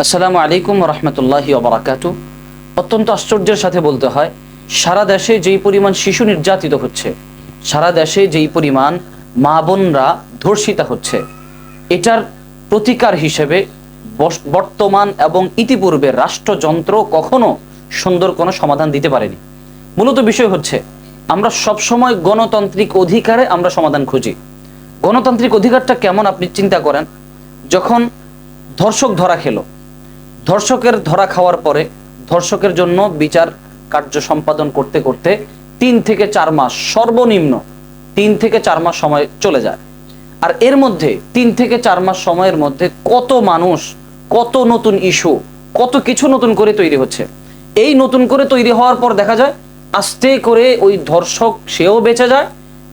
আসসালামু আলাইকুম রহমতুল্লাহি ওয়া বারাকাতু। অত্যন্ত আশ্চর্যের সাথে বলতে হয়, সারা দেশে যেই পরিমাণ শিশু নির্যাতিত হচ্ছে, সারা দেশে যেই পরিমাণ মা বোনরা ধর্ষিতা হচ্ছে, এটার প্রতিকার হিসেবে বর্তমান এবং ইতিপূর্বে রাষ্ট্রযন্ত্র কখনো সুন্দর কোনো সমাধান দিতে পারেনি। মূলত বিষয় হচ্ছে, আমরা সবসময় গণতান্ত্রিক অধিকারে আমরা সমাধান খুঁজি। গণতান্ত্রিক অধিকারটা কেমন আপনি চিন্তা করেন, যখন ধর্ষক ধরা খেলো, ধর্ষকের ধরা খাওয়ার পরে ধর্ষকের জন্য বিচার কার্য সম্পাদন করতে করতে 3 থেকে 4 মাস, সর্বনিম্ন 3 থেকে 4 মাস সময় চলে যায়। আর এর মধ্যে 3 থেকে 4 মাস সময়ের মধ্যে কত মানুষ, কত নতুন ইস্যু, কত কিছু নতুন করে তৈরি হচ্ছে। এই নতুন করে তৈরি হওয়ার পর দেখা যায় আস্তে করে ওই ধর্ষক সেও বেঁচে যায়,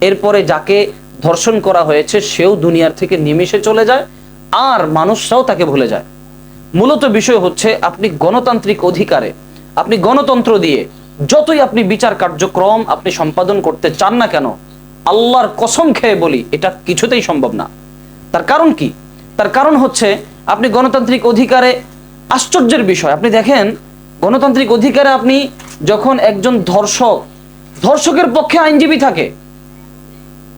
এরপরে যাকে ধর্ষণ করা হয়েছে সেও দুনিয়ার থেকে নিমেষে চলে যায়, আর মানুষরাও তাকে ভুলে যায়। মূলত বিষয় হচ্ছে, আপনি গণতান্ত্রিক অধিকারে, আপনি গণতন্ত্র দিয়ে যতই আপনি বিচার কার্যক্রম আপনি সম্পাদন করতে চান না কেন, আল্লাহর কসম খেয়ে বলি এটা কিছুতেই সম্ভব না। তার কারণ কি? তার কারণ হচ্ছে, আপনি গণতান্ত্রিক অধিকারে আশ্চর্যের বিষয়, আপনি দেখেন গণতান্ত্রিক অধিকারে আপনি যখন একজন ধর্ষকের পক্ষে আইনজীবী থাকে,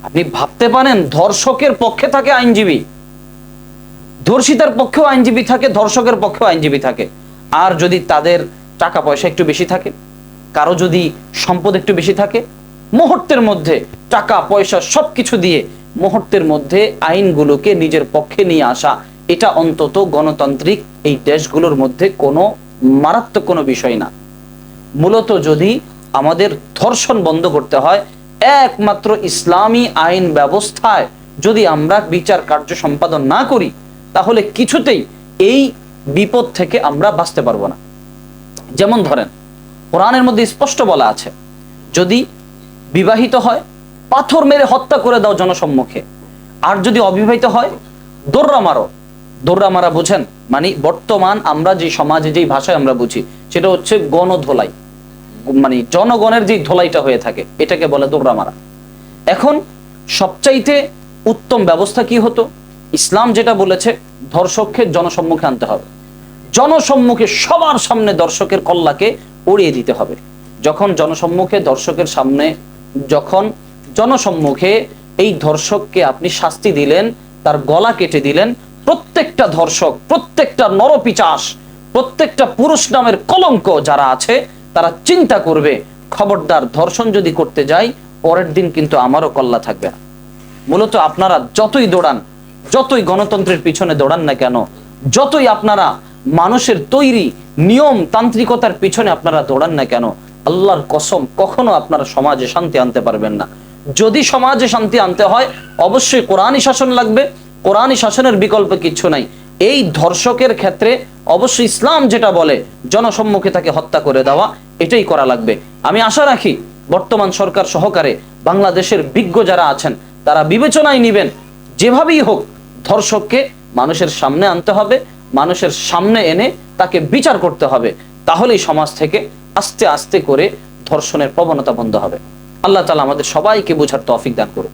আপনি ভাবতে পারেন ধর্ষকের পক্ষে থাকে আইনজীবী, ধর্ষিতার পক্ষেও আইনজীবী থাকে, ধর্ষকের পক্ষেও আইনজীবী থাকে। আর যদি তাদের টাকা পয়সা একটু বেশি থাকে, কারো যদি সম্পদ একটু বেশি থাকে, মুহূর্তের মধ্যে টাকা পয়সা সবকিছু দিয়ে মুহূর্তের মধ্যে আইনগুলোকে নিজের পক্ষে নিয়ে আসা, এটা অন্তত গণতান্ত্রিক এই দেশগুলোর মধ্যে কোনো মারাত্মক কোনো বিষয় না। মূলত যদি আমাদের ধর্ষণ বন্ধ করতে হয়, একমাত্র ইসলামী আইন ব্যবস্থায় যদি আমরা বিচার কার্য সম্পাদন না করি, তাহলে কিছুতেই এই বিপদ থেকে আমরা বাঁচতে পারবো না। যেমন ধরেন, কোরআনের মধ্যে স্পষ্ট বলা আছে, যদি বিবাহিত হয় পাথর মেরে হত্যা করে দাও জনসম্মুখে, আর যদি অবিবাহিত হয় দোররা মারো। দোররা মারা বুঝেন, মানে বর্তমান আমরা যে সমাজে যেই ভাষায় আমরা বুঝি, সেটা হচ্ছে গণধোলাই, মানে জনগণের যে ধোলাইটা হয়ে থাকে এটাকে বলে দোররা মারা। এখন সবচাইতে উত্তম ব্যবস্থা কি হতো? ইসলাম যেটা বলেছে, ধর্ষককে জনসম্মুখে আনতে হবে, জনসম্মুখে সবার সামনে ধর্ষকের কল্লাকে উড়িয়ে দিতে হবে। যখন জনসম্মুখে ধর্ষকের সামনে, যখন জনসম্মুখে এই ধর্ষককে আপনি শাস্তি দিলেন, তার গলা কেটে দিলেন, প্রত্যেকটা ধর্ষক, প্রত্যেকটা নরপিচাস, প্রত্যেকটা পুরুষ নামের কলঙ্ক যারা আছে তারা চিন্তা করবে, খবরদার ধর্ষণ যদি করতে যাই পরের দিন কিন্তু আমারও কল্লা থাকবে না। মূলত আপনারা যতই দৌড়ান, যতই গণতন্ত্রের পিছনে দৌড়ান না কেন, যতই আপনারা মানুষের তৈরি নিয়ম তান্ত্রিকতার পিছনে আপনারা দৌড়ান না কেন, আল্লাহর কসম কখনো আপনারা সমাজে শান্তি আনতে পারবেন না। যদি সমাজে শান্তি আনতে হয় অবশ্যই কোরআনী শাসন লাগবে, কোরআনী শাসনের বিকল্প কিচ্ছু নাই। এই ধর্ষকের ক্ষেত্রে অবশ্যই ইসলাম যেটা বলে জনসম্মুখে তাকে হত্যা করে দেওয়া, এটাই করা লাগবে। আমি আশা রাখি বর্তমান সরকার সহকারে বাংলাদেশের বিজ্ঞ যারা আছেন তারা বিবেচনায় নেবেন, যেভাবেই হোক ধর্ষককে মানুষের সামনে আনতে হবে, মানুষের সামনে এনে তাকে বিচার করতে হবে, তাহলেই সমাজ থেকে আস্তে আস্তে করে ধর্ষণের প্রবণতা বন্ধ হবে। আল্লাহ তাআলা আমাদের সবাইকে বোঝার তৌফিক দান করুন।